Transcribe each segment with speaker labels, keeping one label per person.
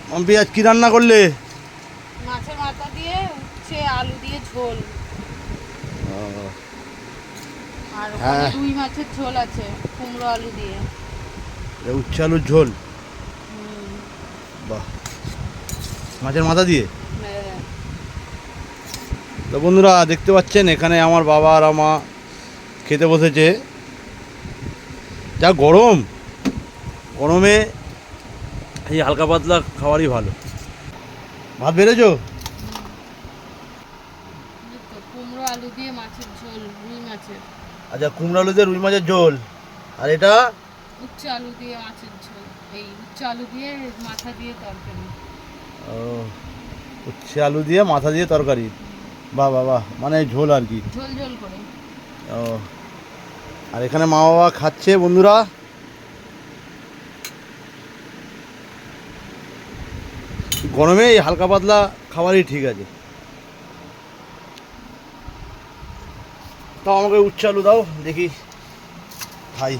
Speaker 1: মাম্পি আজ কি রান্না করলে?
Speaker 2: মাছের মাথা দিয়ে উচ্ছে আলু দিয়ে ঝোল। আর ওখানে রুই মাছের ঝোল আছে কুমড়ো আলু দিয়ে।
Speaker 1: উচ্ছে আলুর ঝোল, বাহ, মাছের মাথা দিয়ে। তো বন্ধুরা দেখতে পাচ্ছেন এখানে আমার বাবা আর মা খেতে বসেছে। যা গরম, গরমে এই হালকা পাতলা খাবারই ভালো। ভাত বেড়েছো?
Speaker 2: কুমড়ো আলু দিয়ে মাছের ঝোল, রুই মাছের।
Speaker 1: আচ্ছা, কুমড়ো আলু দিয়ে রুই মাছের ঝোল। আর এটা
Speaker 2: উচ্ছে আলু দিয়ে মাছের ঝোল। এই উচ্ছে আলু দিয়ে মাথা দিয়ে তরকারি।
Speaker 1: ও, উচ্ছে আলু দিয়ে মাথা দিয়ে তরকারি। বাহ বাহ বাহ, মানে ঝোল আর কি,
Speaker 2: ঝোল ঝোল করে।
Speaker 1: ও, আর এখানে মা বাবা খাচ্ছে বন্ধুরা। গরমে এই হালকা পাতলা খাবারই ঠিক আছে। তাও আমাকে উচ্ছে আলু দাও, দেখি খাই।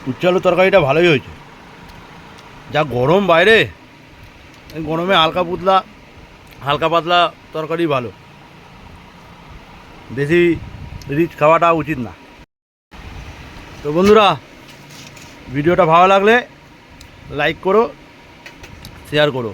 Speaker 1: উচ্ছে আলু তরকারিটা ভালোই হয়েছে। যা গরম বাইরে, গরমে হালকা পাতলা তরকারি ভালো, বেশি রিচ খাওয়াটা উচিত না। তো বন্ধুরা, ভিডিওটা ভালো লাগলে লাইক করো, শেয়ার করো।